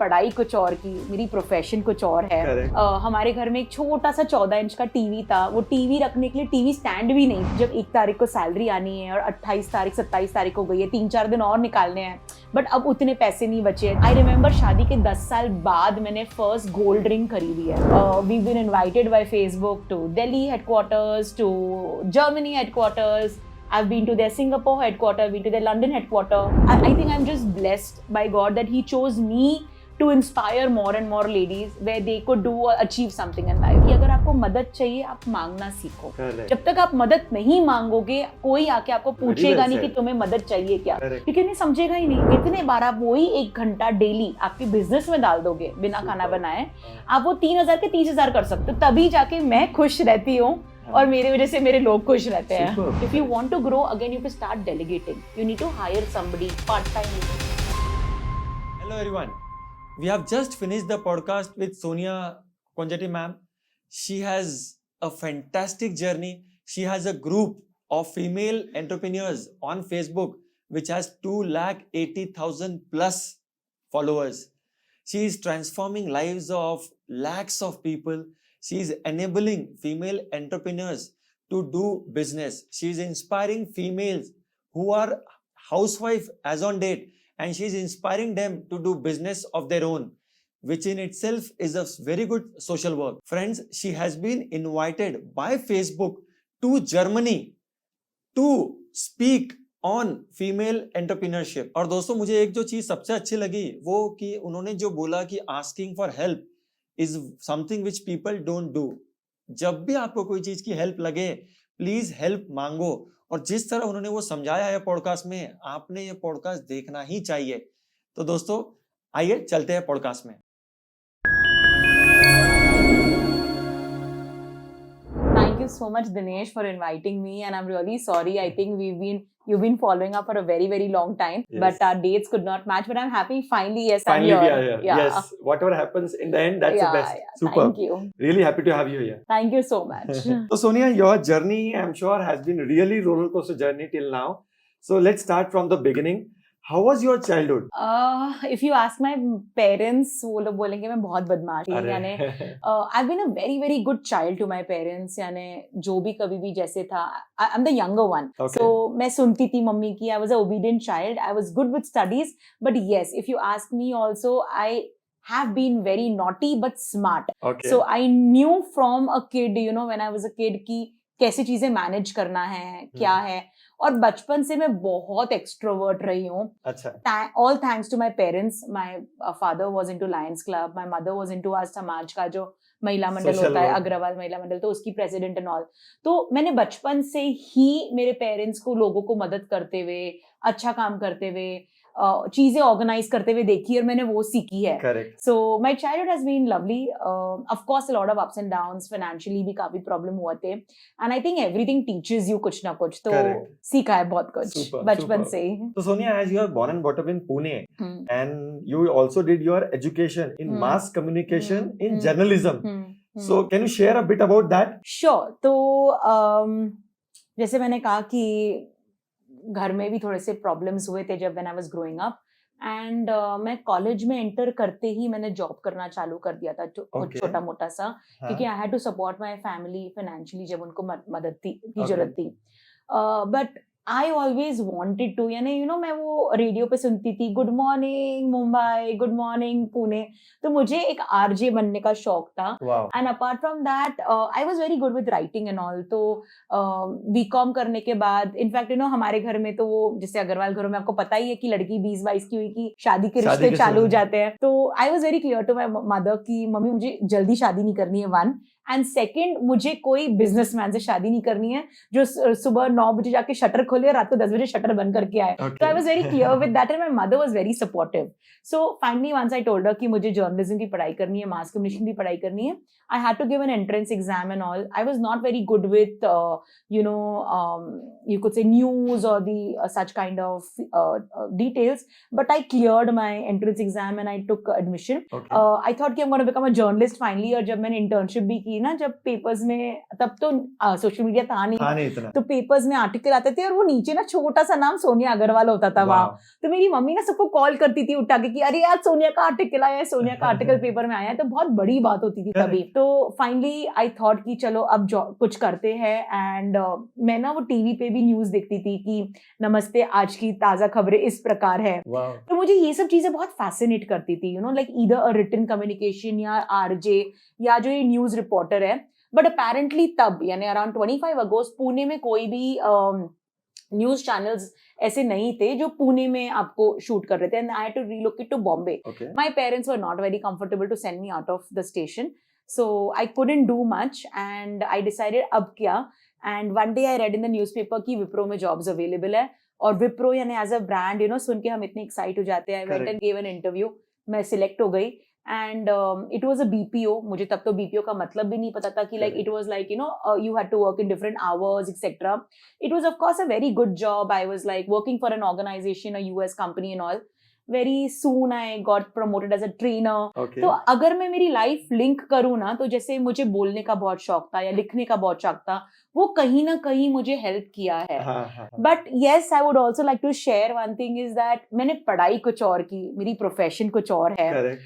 पढ़ाई कुछ और की, मेरी प्रोफेशन कुछ और है। हमारे घर में एक छोटा सा 14 इंच का टीवी था, वो टीवी रखने के लिए टीवी स्टैंड भी नहीं। जब 1 तारीख को सैलरी आनी है और 28 तारीख 27 तारीख को गई है, 3-4 दिन और निकालने हैं, बट अब उतने पैसे नहीं बचे। आई रिमेम्बर शादी के 10 साल बाद मैंने फर्स्ट गोल्ड रिंग खरीदी है। We been invited by Facebook to Delhi headquarters, to Germany headquarters. I've been to their Singapore headquarter, been to their London headquarter. I think I'm just blessed by God that He chose me to inspire more and more ladies where they could do or achieve something in life. कि अगर आपको मदद चाहिए, आप मांगना सीखो. जब तक आप मदद नहीं मांगोगे, कोई आके आपको पूछेगा नहीं कि तुम्हें मदद चाहिए क्या, क्योंकि उन्हें समझेगा ही नहीं. इतने बार आप वही 1 घंटा डेली आपके बिजनेस में डाल दोगे बिना खाना बनाए, आप वो 3,000 के 30,000 कर सकते हो. तभी जाके मैं खुश रहती हूँ और मेरे वजह से मेरे लोग खुश रहते हैं. If you want to grow again, you can start delegating. You need to hire somebody part-time. Hello everyone. We have just finished the podcast with Sonia Konjati ma'am. She has a fantastic journey. She has a group of female entrepreneurs on Facebook which has 280,000 plus followers. She is transforming lives of lakhs of people. She is enabling female entrepreneurs to do business. She is inspiring females who are housewives as on date, and she is inspiring them to do business of their own, which in itself is a very good social work. Friends, she has been invited by Facebook to Germany to speak on female entrepreneurship. और दोस्तों, मुझे एक जो चीज सबसे अच्छी लगी वो कि उन्होंने जो बोला कि asking for help is something which people don't do. जब भी आपको कोई चीज की हेल्प लगे, प्लीज हेल्प मांगो. और जिस तरह उन्होंने वो समझाया है पॉडकास्ट में, आपने ये पॉडकास्ट देखना ही चाहिए. तो दोस्तों, आइए चलते हैं पॉडकास्ट में. Thank you so much, Dinesh, for inviting me, and I'm really sorry. I think you've been following up for a very, very long time, yes. But our dates could not match. But I'm happy. Finally, yes, finally I'm here. We are here. Yeah. Yes, whatever happens in the end, that's the best. Yeah. Super. Thank you. Really happy to have you here. Thank you so much. So Sonia, your journey, I'm sure, has been really roller coaster journey till now. So let's start from the beginning. How was your childhood? If you ask my parents, वो लोग बोलेंगे मैं बहुत बदमाश थी. यानी I've been a very, very good child to my parents. यानी जो भी कभी भी जैसे था, I'm the younger one. Okay. So मैं सुनती थी मम्मी की. I was an obedient child. I was good with studies. But yes, if you ask me also, I have been very naughty but smart. Okay. So I knew from a kid, when I was a kid कि कैसे चीजें manage करना है, क्या है. और बचपन से मैं बहुत एक्सट्रोवर्ट रही हूँ. अच्छा. All thanks to my parents. My father was into Lions club, my mother was into आज समाज का जो महिला मंडल होता है, अग्रवाल महिला मंडल, तो उसकी प्रेसिडेंट एंड ऑल. तो मैंने बचपन से ही मेरे पेरेंट्स को लोगों को मदद करते हुए, अच्छा काम करते हुए, चीजें ऑर्गेनाइज करते हुए देखी और मैंने वो सीखी है. So my childhood has been lovely. Of course a lot of ups and downs, financially भी काफी प्रॉब्लम हुए थे, and I think everything teaches you कुछ ना कुछ. तो सीखा है बहुत कुछ बचपन से. So Sonia, as you are born and brought up in Pune, and you also did your education in mass communication in journalism. So can you share a bit about that? Sure. तो जैसे मैंने कहा कि घर में भी थोड़े से प्रॉब्लम्स हुए थे जब when I was growing up, and मैं कॉलेज में एंटर करते ही मैंने जॉब करना चालू कर दिया था, छोटा मोटा सा, क्योंकि I had to support my family financially जब उनको मदद की जरूरत थी. But I always wanted to, यानी मैं वो रेडियो पे सुनती थी, good morning Mumbai, good morning Pune, तो मुझे एक आरजे बनने का शौक था. And apart from that I was very good with writing and all. तो बीकॉम करने के बाद, इनफैक्ट हमारे घर में तो वो जैसे अग्रवाल घरों में आपको पता ही है कि लड़की 20-22 की हुई कि शादी के रिश्ते चालू हो जाते हैं. तो I was very clear to my mother कि मम्मी मुझे जल्दी शादी नहीं करनी है, 1, एंड सेकेंड मुझे कोई बिजनेसमैन से शादी नहीं करनी है जो सुबह 9 बजे जाके शटर खोले और रात को 10 बजे शटर बंद करके आए. तो I was very clear with that and my mother was very supportive. So finally once I told her कि मुझे जर्नलिज्म की पढ़ाई करनी है, मास कम्युनिकेशन की पढ़ाई करनी है, I had to give an entrance exam and all. I was not very good with you could say news or the such kind of details, but I cleared my entrance exam and I took admission. I thought कि I'm going to become a journalist finally. और जब मैंने internship भी की ना, जब papers में, तब तो सोशल मीडिया था नहीं, तो पेपर्स में आर्टिकल आते थे और वो नीचे ना छोटा सा नाम सोनिया अग्रवाल होता था वहां। तो मेरी मम्मी ना सबको कॉल करती थी उठा के कि अरे यार सोनिया का आर्टिकल आया है, सोनिया का आर्टिकल पेपर में आया है, तो बहुत बड़ी बात होती थी तभी। तो फाइनली आई थॉट कि चलो अब कुछ करते हैं। एंड मैं ना वो टीवी पे भी न्यूज देखती थी कि नमस्ते आज की ताजा खबरें इस प्रकार है। तो मुझे ये सब चीजें बहुत फैसिनेट करती थी, you know, like either a written communication या आरजे या जो ये न्यूज रिपोर्टर है। बट अपेरेंटली तब यानी अराउंड 25 अगस्त पुणे में कोई भी न्यूज चैनल्स ऐसे नहीं थे जो पुणे में आपको शूट कर रहे थे। And I had to relocate to Bombay. My parents were not very comfortable to send me out of the station, so I couldn't do much and I decided अब क्या। And one day I read in the newspaper कि विप्रो में jobs available है। और विप्रो यानी as a brand, you know, सुन के हम इतने एक्साइट हो जाते हैं। I went and give an interview, मैं सिलेक्ट हो गई। And it was a BPO. मुझे तब तो बीपीओ का मतलब भी नहीं पता था कि like it was like, you know, you had to work in different hours etcetera. It was of course a very good job. I was like working for an organisation, a US company and all. Very soon I got promoted as a trainer. तो अगर मैं मेरी life link करूँ ना, तो जैसे मुझे बोलने का बहुत शौक था या लिखने का बहुत शौक था, वो कहीं ना कहीं मुझे हेल्प किया है। But yes, I would also like to share one thing is that मैंने पढ़ाई कुछ और की, मेरी प्रोफेशन कुछ और है।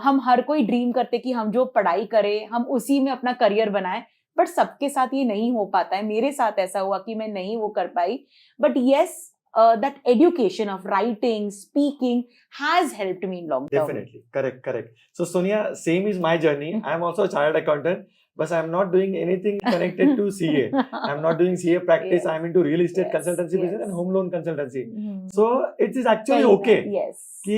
हम हर कोई ड्रीम करते कि हम जो पढ़ाई करें हम उसी में अपना करियर बनाए, बट सबके साथ ये नहीं हो पाता है। मेरे साथ ऐसा हुआ कि मैं नहीं वो कर पाई। But yes, that education of writing, speaking has helped me in long term. Definitely. Correct. So Sonia, same is my journey. I am also a chartered accountant, but I am not doing anything connected to CA. I am not doing CA practice. Yes. I am into real estate consultancy business and home loan consultancy. So it is actually okay. Yes. Ki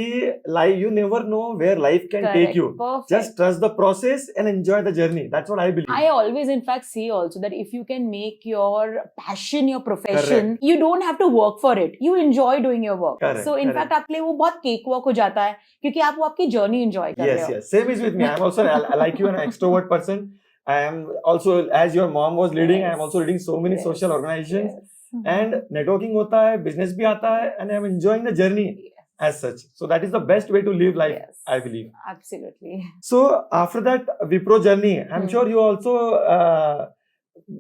life, you never know where life can take you. Perfect. Just trust the process and enjoy the journey. That's what I believe. I always in fact say also that if you can make your passion your profession, you don't have to work for it. You enjoy doing your work. So in fact आपके लिए वो बहुत cake walk हो जाता है क्योंकि आप वो आपकी जर्नी एंजॉय कर रहे हो. Yes. Same is with me. I am also like you, an extrovert person. I am also, as your mom was leading, I am also leading so many social organizations. And networking होता है, business भी आता है, and I am enjoying the journey. As such, so that is the best way to live life. Yes, I believe. Absolutely. So after that Wipro journey, I'm sure you also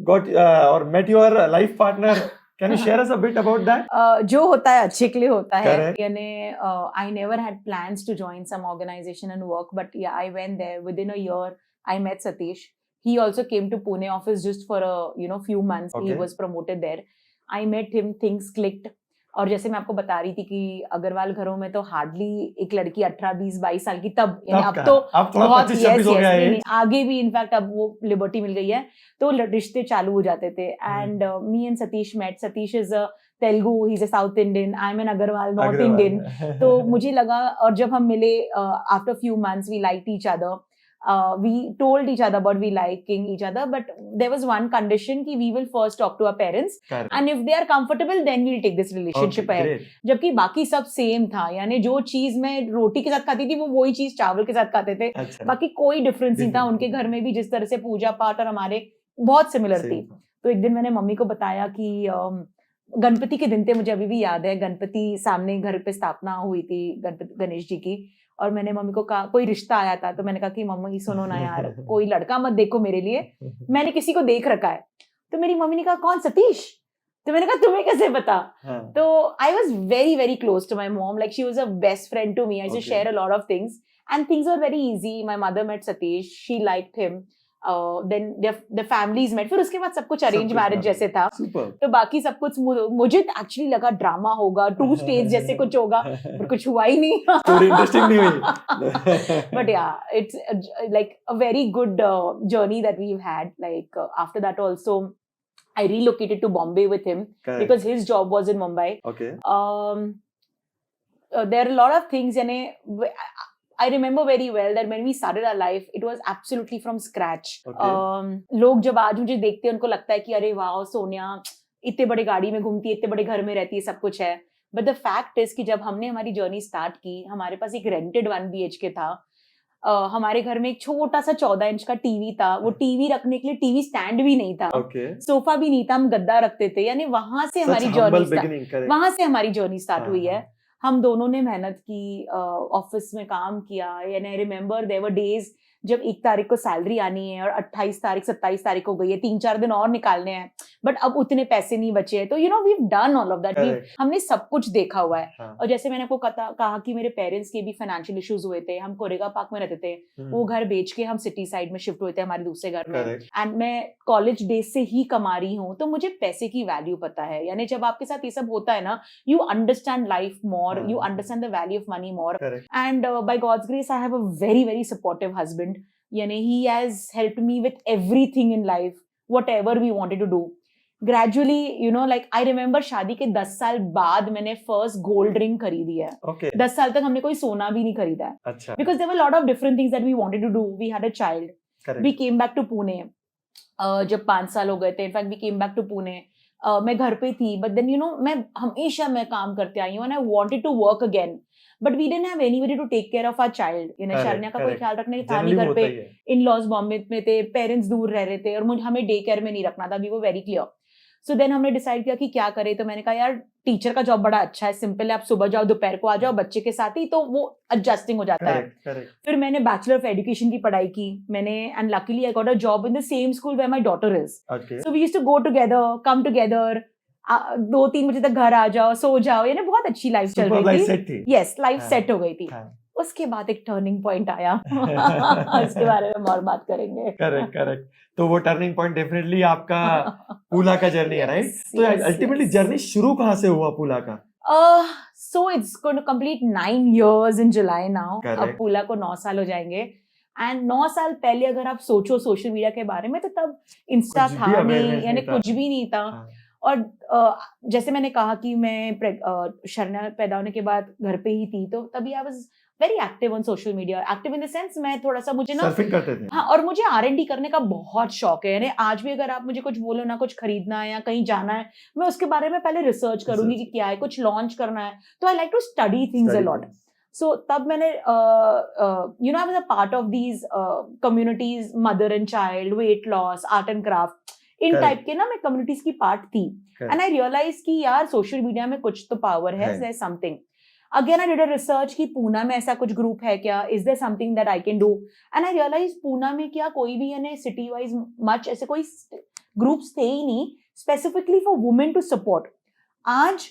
got or met your life partner. Can you share us a bit about that? जो होता है अच्छे के लिए होता है. यानी I never had plans to join some organization and work, but yeah, I went there. Within a year, I met Satish. He also came to Pune office just for a few months. He was promoted there. I met him. Things clicked. और जैसे मैं आपको बता रही थी कि अग्रवाल घरों में तो हार्डली एक लड़की 18, 20, 22 साल की तब अब तो बहुत आगे भी इनफैक्ट अब वो लिबर्टी मिल गई है तो रिश्ते चालू हो जाते थे. And me and Satish met. Satish is a Telugu, he is a South Indian, I am an Agarwal North Indian. तो मुझे लगा और जब हम मिले after few months we liked each other. We told each other about we liking each other, but there was one condition कि we will first talk to our parents. Correct. And if they are comfortable, then we'll take this relationship ahead. जबकि बाकी सब same था. यानी जो चीज मैं रोटी के साथ खाती थी वो वही चीज चावल के साथ खाते थे. बाकी कोई डिफरेंस नहीं था. उनके घर में भी जिस तरह से पूजा पाठ और हमारे बहुत सिमिलर थी. तो एक दिन मैंने मम्मी को बताया कि गणपति के दिन थे, मुझे अभी भी याद है. गणपति सामने घर पे स्थापना हुई थी गणेश जी की. और मैंने मम्मी को कहा कोई रिश्ता आया था तो मैंने कहा कि मम्मी सुनो ना यार, कोई लड़का मत देखो मेरे लिए, मैंने किसी को देख रखा है. तो मेरी मम्मी ने कहा कौन, सतीश? तो मैंने कहा तुम्हें कैसे पता? तो I was very very close to my mom. Like she was a best friend to me. I used to share a lot of things and things were very easy. My mother met Satish, she liked him. then the families met. फिर उसके बाद सब कुछ arrange marriage जैसे था. तो बाकी सब कुछ मुझे एक्चुअली लगा ड्रामा होगा, 2 स्टेज जैसे कुछ होगा, पर कुछ हुआ ही नहीं. स्टोरी इंटरेस्टिंग नहीं हुई. But yeah, it's like a very good journey that we've had. Like after that also I relocated to Bombay with him. Correct. Because his job was in Mumbai. Okay. There are a lot of things, I remember very well that when we started our life, it was absolutely from scratch. Okay. लोग जब आज मुझे देखते हैं उनको लगता है कि अरे वाह सोनिया इतने बड़े गाड़ी में घूमती है, इतने बड़े घर में रहती है, सब कुछ है. But the fact is कि जब हमने हमारी जर्नी स्टार्ट की, हमारे पास एक रेंटेड 1 BHK था. हमारे घर में एक छोटा सा 14 इंच का टीवी था. वो टीवी रखने के लिए टीवी स्टैंड भी नहीं था. सोफा भी नहीं था, हम गद्दा रखते थे. यानी वहां से हमारी जर्नी स्टार्ट हुई है. हम दोनों ने मेहनत की, ऑफिस में काम किया. And I remember there were days जब 1 तारीख को सैलरी आनी है और 28 तारीख 27 तारीख हो गई है, 3-4 दिन और निकालने हैं, बट अब उतने पैसे नहीं बचे हैं, तो you know we have done all of that, हमने सब कुछ देखा हुआ है। हाँ. और जैसे मैंने आपको कहा कि मेरे पेरेंट्स के भी फाइनेंशियल इश्यूज हुए थे, हम कोरेगा पार्क में रहते थे, वो घर बेच के हम सिटी साइड में शिफ्ट हुए थे हमारे दूसरे घर में, एंड मैं कॉलेज डेज से ही कमा रही हूँ, तो मुझे पैसे की वैल्यू पता है। यानी जब आपके साथ ये सब होता है ना, you understand life more, you understand the value of money more, and by God's grace I have a very very supportive husband. यानी he has helped me with everything in life, whatever we wanted to do. Gradually, you know, like I remember शादी के 10 साल बाद मैंने first gold ring खरीदी है। 10 साल तक हमने कोई सोना भी नहीं खरीदा है। अच्छा. Because there were a lot of different things that we wanted to do. We had a child. We came back to Pune. जब 5 साल हो गए थे, in fact we came back to Pune. मैं घर पे थी, but then you know मैं हमेशा काम करते आई हूँ, and I wanted to work again. But we didn't have anybody to take care of our child. You know, Sharanya का कोई ख्याल रखने था नहीं घर पे, in-laws बॉम्बे में थे, पेरेंट्स दूर रह रहे थे, और हमें डे केयर में नहीं रखना था, we were very clear. So then हमने डिसाइड किया कि क्या करें, तो मैंने कहा यार टीचर का जॉब बड़ा अच्छा है, सिंपल है, आप सुबह जाओ दोपहर को आ जाओ बच्चे के साथ ही, तो वो एडजस्टिंग हो जाता है। फिर मैंने बैचलर ऑफ एजुकेशन की पढ़ाई की मैंने, and luckily I got a job in the same school where my daughter is. So we used to go together, come together, 2-3 बजे तक घर आ जाओ, सो जाओ, यानी बहुत अच्छी लाइफ चल रही थी। यस, लाइफ सेट हो गई थी। उसके बाद एक टर्निंग पॉइंट आया उसके बारे में हम और बात करेंगे। करेक्ट। तो वो टर्निंग पॉइंट डेफिनेटली आपका पूला का जर्नी है, राइट? तो अल्टीमेटली जर्नी शुरू कहाँ से हुआ पूला का? So it's going to complete 9 years in July now. अब पूला को 9 साल हो जाएंगे। एंड 9 साल पहले अगर आप सोचो सोशल मीडिया के बारे में, तो तब इंस्टा था नहीं, यानी कुछ भी नहीं था। और जैसे मैंने कहा कि मैं शरण्या पैदा होने के बाद घर पे ही थी, तो तभी आई was very active on social media. Active in the sense मैं थोड़ा सा, मुझे ना सर्फिंग करते थे। हाँ, और मुझे R&D करने का बहुत शौक है। यानी आज भी अगर आप मुझे कुछ बोलो ना, कुछ खरीदना है या कहीं जाना है, मैं उसके बारे में पहले रिसर्च करूंगी कि क्या है, कुछ लॉन्च करना है, तो I like to study things a lot. So तब मैंने you know I was a part of these communities, mother and child, weight loss, art and craft, इन टाइप के ना मैं कम्युनिटीज की पार्ट थी। एंड आई रियलाइज कि यार सोशल मीडिया में कुछ तो पावर है, there is something. Again, I did a research कि पूना में ऐसा कुछ ग्रुप है क्या, is there something that I can do? And I realized Poona में क्या कोई भी यानी city wise much ऐसे कोई ग्रुप्स थे ही नहीं specifically for women to support. आज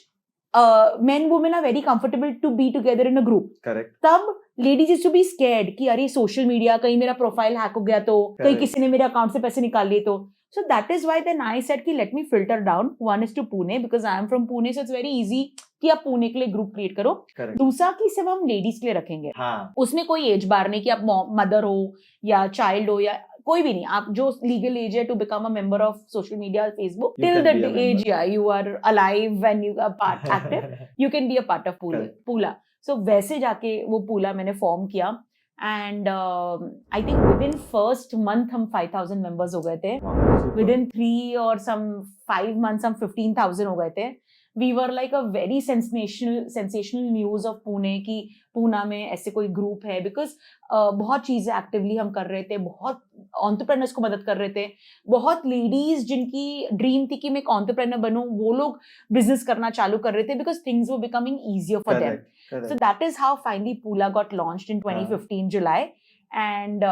men women are very comfortable to be together in a group. Correct. तब ladies used to be scared कि अरे social media कहीं मेरा प्रोफाइल हैक हो गया तो, कहीं किसी ने मेरे अकाउंट से पैसे निकाल लिए तो. So that is why then I said कि let me filter down. One is to Pune because I am from Pune, so it's very easy कि आप पुणे के लिए ग्रुप क्रिएट करो। दूसरा कि सिर्फ हम लेडीज के लिए रखेंगे। उसमें कोई एज बार नहीं कि आप मदर हो या चाइल्ड हो या कोई भी नहीं, आप जो लीगल एज है to become a member of social media, Facebook, till the age you are alive when you are part active, you can be a part of पूला। सो वैसे जाके वो पूला मैंने फॉर्म किया and I think within first month हम 5,000 members हो गए थे। विद इन 3 और सम 5 months हम 15,000 हो गए थे। We were like a very sensational news of Pune कि पूना में ऐसे कोई ग्रुप है, बिकॉज बहुत चीजें एक्टिवली हम कर रहे थे, बहुत एंटरप्रेन्योर्स को मदद कर रहे थे, बहुत लेडीज जिनकी ड्रीम थी कि मैं एक एंटरप्रेन्योर बनूं, वो लोग बिजनेस करना चालू कर रहे थे because things were becoming easier for them. So that is how finally Pula got launched in 2015 July. And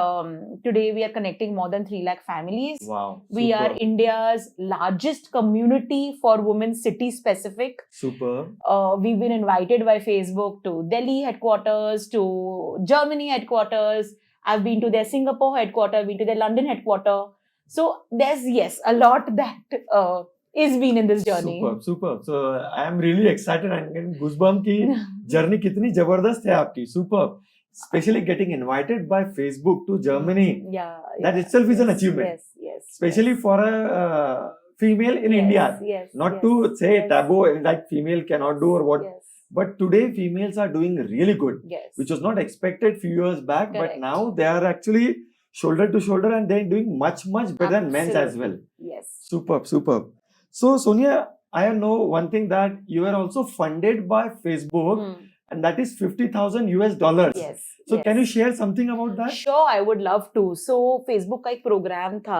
today we are connecting more than 3 lakh families. Wow. We are India's largest community for women city specific. Super. We've been invited by Facebook to Delhi headquarters, to Germany headquarters. I've been to their Singapore headquarters, been to their London headquarters. So there's, yes, a lot that is been in this journey. Super. So I am really excited and getting goosebumps की journey कितनी जबरदस्त है आपकी. Super. Especially getting invited by Facebook to Germany. That itself is an achievement. Yes. Especially for a female in India. Not to say taboo like female cannot do or what. But today females are doing really good. Which was not expected few years back. Correct. But now they are actually shoulder to shoulder and they're doing much better than men as well. Yes. Superb. So Sonia, I know one thing that you are also funded by Facebook. And that is $50,000. Yes. So can you share something about that? Sure, I would love to. So Facebook का एक programme था,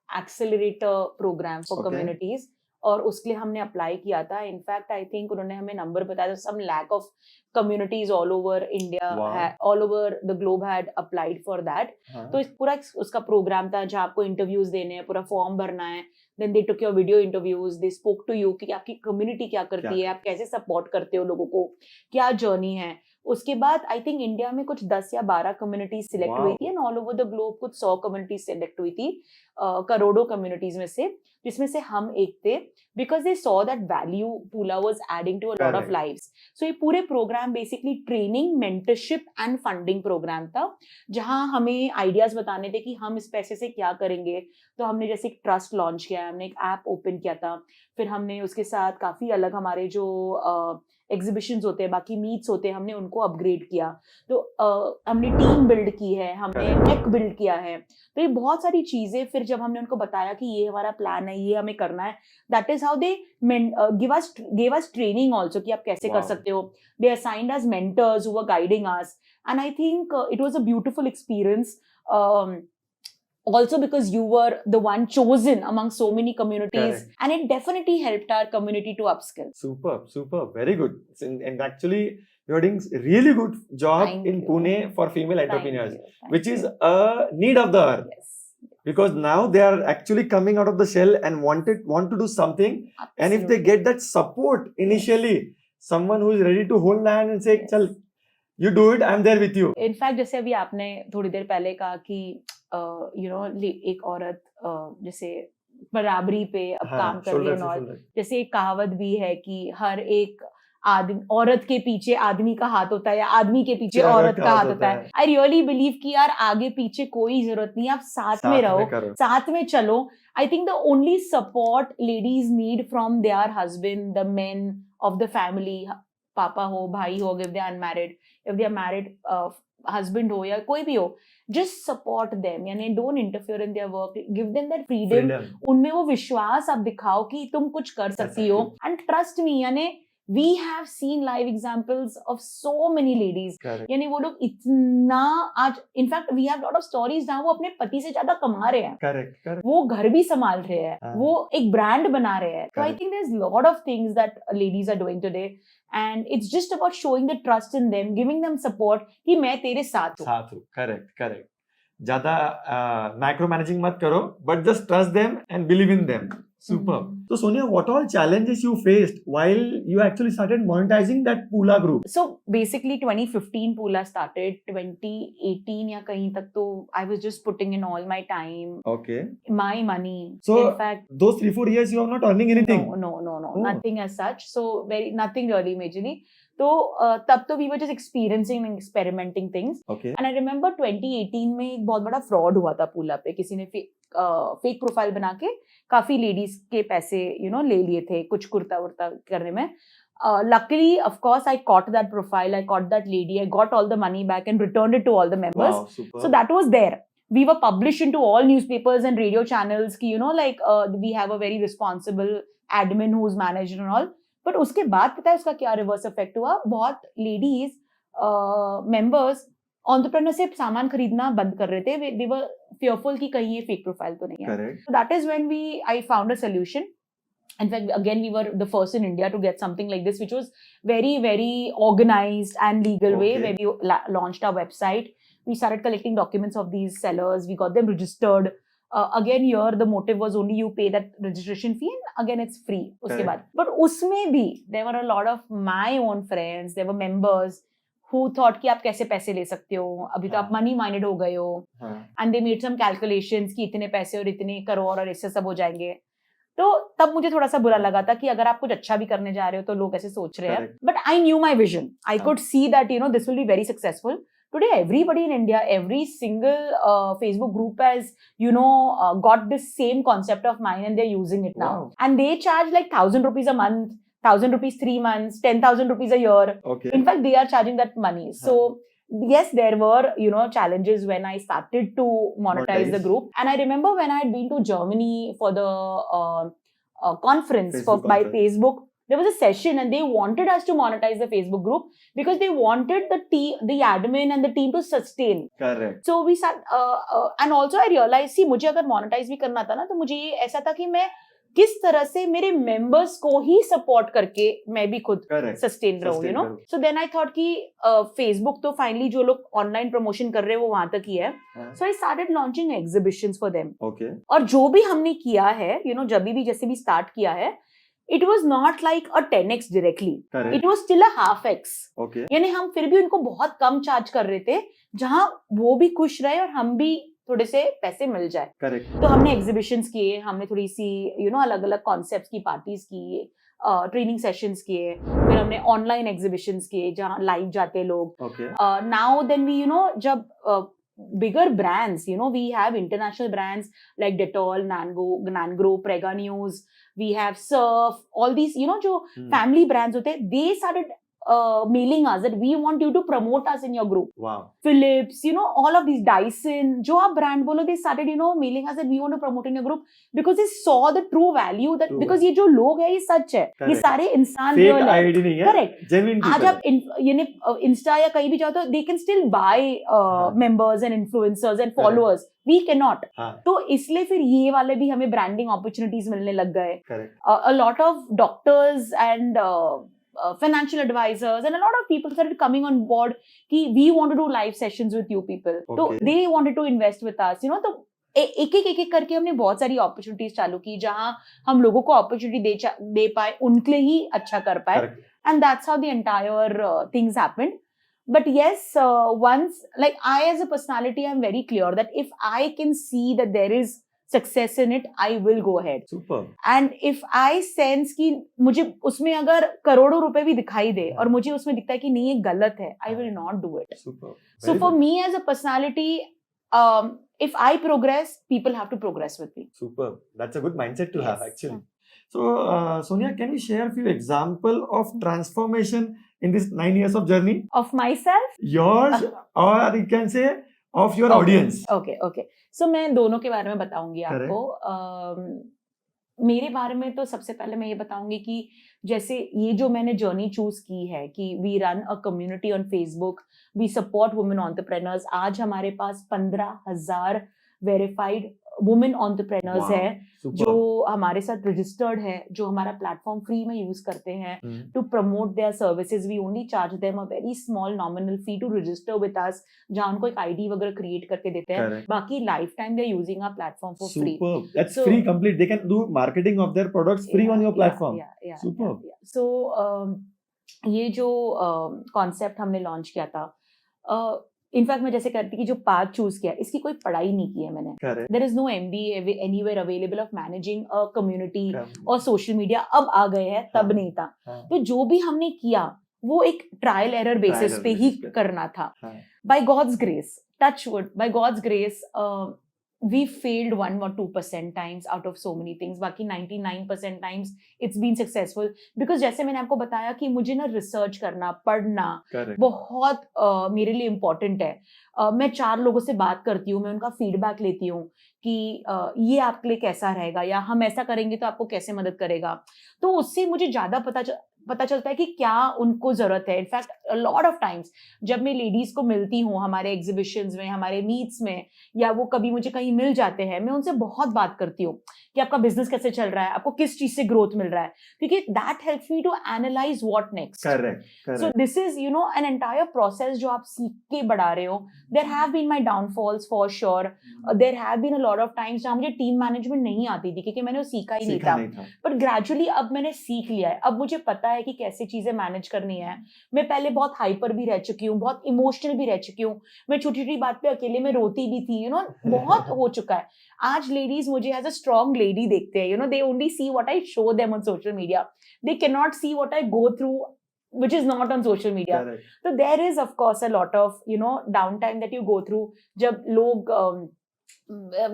accelerator programme for communities, और उसके लिए हमने apply किया था. In fact I think उन्होंने हमें नंबर बताया, some lack of communities all over India, Wow. all over the globe had applied for that. हाँ. तो पूरा उसका प्रोग्राम था जहाँ आपको इंटरव्यूज देने हैं, पूरा फॉर्म भरना है. Then they took your video interviews, they spoke to you कि आपकी कम्युनिटी क्या करती है, आप कैसे सपोर्ट करते हो लोगों को, क्या जर्नी है. उसके बाद आई थिंक इंडिया में कुछ 10 या 12 कम्युनिटीज सिलेक्ट हुई थी, and all over the globe कुछ 100 कम्युनिटीज सिलेक्ट हुई थी, करोड़ों कम्युनिटीज में से, जिसमें से हम एक थे, because they saw that value पूला was adding to a lot of lives. So ये पूरे programme basically training, mentorship and funding programme था, जहां हमें आइडियाज बताने थे कि हम इस पैसे से क्या करेंगे. तो हमने जैसे एक ट्रस्ट लॉन्च किया, हमने एक ऐप ओपन किया था, फिर हमने उसके साथ काफी अलग हमारे जो एग्जीबिशंस होते हैं, बाकी मीट्स होते हैं, हमने उनको अपग्रेड किया. तो हमने टीम बिल्ड की है, हमने टेक बिल्ड किया है. तो ये बहुत सारी चीजें, फिर जब हमने उनको बताया कि ये हमारा प्लान है, ये हमें करना है, that is how they gave us training also कि आप कैसे कर सकते हो. They assigned us mentors who were guiding us, and I think it was a beautiful experience. Also because you were the one chosen among so many communities. Correct. And it definitely helped our community to upskill. Superb, very good. And actually you're doing really good job Thank in you. Pune for female Thank entrepreneurs, you. Thank which is you. a need of the hour, Yes. because now they are actually coming out of the shell and want to do something. And if they Absolutely. get that support initially, someone who is ready to hold hand and say, Yes. chal, you do it, I'm there with you. In fact जैसे अभी आपने थोड़ी देर पहले कहा कि एक औरत जैसे बराबरी पे अब काम कर रही है, shoulder और to shoulder. जैसे एक कहावत भी है कि हर एक आदमी, औरत के पीछे आदमी का हाथ होता है, या आदमी के पीछे औरत का हाथ होता है. आई रियली बिलीव कि यार आगे पीछे कोई जरूरत नहीं, आप साथ में रहो, करो. साथ में चलो. I think the only support ladies need from there husband, the main of the family, पापा हो, भाई हो, if they are unmarried, if they are married, husband हो या कोई भी हो, just support them. यानी don't interfere in their work, give them that freedom. उनमें वो विश्वास आप दिखाओ कि तुम कुछ कर सकती हो. And trust me, यानी we have seen live examples of so many ladies. Correct. यानी वो लोग इतना आज, in fact we have lot of stories जहाँ वो अपने पति से ज्यादा कमा रहे हैं. Correct. वो घर भी संभाल रहे हैं, हाँ. वो एक ब्रांड बना रहे हैं. तो I Correct. Think there is lot of things that ladies are doing today, and it's just about showing the trust in them, giving them support कि मैं तेरे साथ हूँ. Correct. ज्यादा माइक्रो मैनेजिंग मत करो, but just trust them and believe in them. Superb. So Sonia, what all challenges you faced while you actually started monetizing that Pula group? So basically 2015 Pula started. 2018 या कहीं तक तो I was just putting in all my time, Okay. my money. So in fact, those 3-4 years you are not earning anything. no, Oh. nothing as such. So nothing really majorly. तो तब तो we were just experiencing and experimenting things. Okay. And I remember 2018 में एक बहुत बड़ा fraud हुआ था पूला पे. किसी ने फेक प्रोफाइल बना के काफी लेडीज के पैसे ले लिए थे कुछ कुर्ता वुर्ता करने में. Luckily, of course, I caught that profile, I caught that lady, I got all the money back and returned it to all the members. Wow, super. So that was there. We were published into all newspapers and radio channels ki, we have a very responsible admin who's managed and all. But उसके बाद पता है उसका क्या reverse effect हुआ. बहुत ladies members entrepreneurship सामान खरीदना बंद कर रहे थे. They were fearful कि कहीं ये फेक प्रोफाइल तो नहीं है. Correct. So that is when I found a solution. In fact, again, we were the first in India to get something like this, which was very, very organized and legal way, Okay. where we launched our website. We started collecting documents of these sellers. We got them registered. Again, here the motive was only you pay that registration fee, and again it's free. उसके बाद, but उसमें भी there were a lot of my own friends. There were members who thought कि आप कैसे पैसे ले सकते हो, अभी तो आप money minded हो गए हो, and they made some calculations कि इतने पैसे और इतने करोड़ और इससे सब हो जाएंगे. तो तब मुझे थोड़ा सा बुरा लगा था कि अगर आप कुछ अच्छा भी करने जा रहे हो तो लोग ऐसे सोच रहे हैं. But I knew my vision. I could see that this will be very successful. Today, everybody in India, every single Facebook group has, got this same concept of mine, and they're using it now. Wow. And they charge like 1,000 rupees a month, 1,000 rupees 3 months, 10,000 rupees a year. Okay. In fact, they are charging that money. So, yes, there were, challenges when I started to monetize the group. And I remember when I had been to Germany for the conference by Facebook. There was a session and they wanted us to monetize the Facebook group because they wanted the admin and the team to sustain. Correct. So we started, and also I realized, मुझे अगर monetize भी करना था ना, तो मुझे ये ऐसा था कि मैं किस तरह से मेरे मेंबर्स को ही सपोर्ट करके मैं भी खुद Correct. सस्टेन रहूं, you know. Sustain so then I thought कि फेसबुक तो फाइनली जो लोग ऑनलाइन प्रमोशन कर रहे हैं वो वहां तक ही है. हाँ. So I started launching exhibitions for them. Okay. और जो भी हमने किया है, यू नो, जब भी जैसे भी स्टार्ट किया है, it was not like a 10x directly, Correct. It was still a half x. Okay. यानी हम फिर भी उनको बहुत कम चार्ज कर रहे थे, जहां वो भी खुश रहे और हम भी थोड़े से पैसे मिल जाए. Correct. तो हमने एग्जीबिशंस किए, हमने थोड़ी सी, यू नो, अलग अलग कॉन्सेप्ट्स की पार्टीज की, ट्रेनिंग सेशंस किए, फिर हमने ऑनलाइन एग्जीबिशंस किए जहां लाइव जाते लोग. Okay. Now then we, you know, जब bigger brands, you know, we have international brands like Dettol, Nangro, Prega News, we have Surf, all these, you know, जो family brands होते हैं, they started mailing us that we want you to promote us in your group. Wow. Philips, you know, all of these, Dyson, जो आप brand बोलो, they started, you know, mailing us that we want to promote in your group because they saw the true value that, True because ये जो लोग हैं ये सच है, ये Correct. सारे इंसान Fake real है. ID नहीं है. Correct. Genuine आज people. आप यानी इंस्टा या कहीं भी जाओ तो they can still buy हाँ. members and influencers and followers. We cannot. हाँ. तो इसलिए फिर ये वाले भी हमें branding opportunities मिलने लग गए. Correct. A lot of doctors and financial advisors and a lot of people started coming on board कि we want to do live sessions with you people. तो Okay. they wanted to invest with us, you know. तो एक एक करके हमने बहुत सारी opportunities चालू की जहां हम लोगों को अपॉर्चुनिटी दे पाए, उनके लिए ही अच्छा कर पाए. Correct. And that's how the entire things happened. But yes, once, like I as a personality, I'm very clear that if I can see that there is success in it, I will go ahead. Super. And if I sense कि मुझे उसमें अगर करोड़ों रुपए भी दिखाई दे और मुझे उसमें दिखता है कि नहीं ये गलत है, I will not do it. Super. So for me as a personality, if I progress, people have to progress with me. Super. That's a good mindset to have Yes. actually. So, Sonia, can you share a few example of transformation in this 9 years of journey? Of myself? Yours, or you can say of your audience. Okay. So मैं दोनों के बारे में बताऊंगी Correct. आपको. मेरे बारे में तो सबसे पहले मैं ये बताऊंगी कि जैसे ये जो मैंने जर्नी चूज की है कि we run a community on Facebook, we support women entrepreneurs. आज हमारे पास 15,000 वेरीफाइड वुमेन एंटरप्रेन्योर्स Wow. है Super. जो हमारे साथ रजिस्टर्ड है, जो हमारा प्लेटफॉर्म फ्री में यूज करते हैं Hmm. to promote their services. We only charge them a very small nominal fee to register with us, जहाँ उनको एक ID वगैरह create करके देते हैं. Correct. बाकी lifetime they are using our platform for free. Superb. That's So- free complete. They can do marketing of their products free on your platform. Yeah. Superb. So ये जो concept हमने launch किया था, in fact मैं जैसे कहती कि जो पाथ चूज किया इसकी कोई पढ़ाई नहीं की है मैंने. Correct. There is no MBA anywhere available of managing a community Correct. और सोशल मीडिया. अब आ गए हैं, तब हाँ. नहीं था. हाँ. तो जो भी हमने किया वो एक ट्रायल एरर बेसिस error पे ही basis पे. करना था. हाँ. By God's grace, touch wood, by God's grace, we failed 1 or 2% times out of so many things. बाकी 99% times it's been successful because जैसे मैंने आपको बताया कि मुझे ना रिसर्च करना, पढ़ना Correct. बहुत मेरे लिए इम्पोर्टेंट है. मैं 4 लोगों से बात करती हूँ, मैं उनका फीडबैक लेती हूँ कि ये आपके लिए कैसा रहेगा या हम ऐसा करेंगे तो आपको कैसे मदद करेगा. तो उससे मुझे ज्यादा पता चलता है कि क्या उनको जरूरत है. In fact a lot of times जब मैं लेडीज को मिलती हूँ हमारे एग्जीबिशंस में, हमारे मीट्स में, या वो कभी मुझे कहीं मिल जाते हैं, मैं उनसे बहुत बात करती हूँ कि आपका बिजनेस कैसे चल रहा है, आपको किस चीज से ग्रोथ मिल रहा है, क्योंकि that helps me to analyse what next. Correct. So Correct. this is, you know, an entire process जो आप सीख के बढ़ा रहे हो. There have been my downfalls for sure. There have been a lot of times जहाँ मुझे team management नहीं आती थी क्योंकि मैंने वो सीखा ही नहीं सीखा था. नहीं था. पर ग्रेजुअली अब मैंने सीख लिया है. अब मुझे पता है कि कैसे चीजें मैनेज करनी है. मैं पहले बहुत हाइपर भी रह चुकी हूँ, बहुत इमोशनल भी रह चुकी हूँ. मैं छोटी छोटी बात पे अकेले में रोती भी थी, यू नो, बहुत हो चुका है. आज लेडीज मुझे एज अ स्ट्रॉन्ग लेडी देखते हैं, you know, they only see what I show them on social media. They can not see what I go through which is not on social media. Correct. So there is of course a lot of, you know, downtime that you go through. जब लोग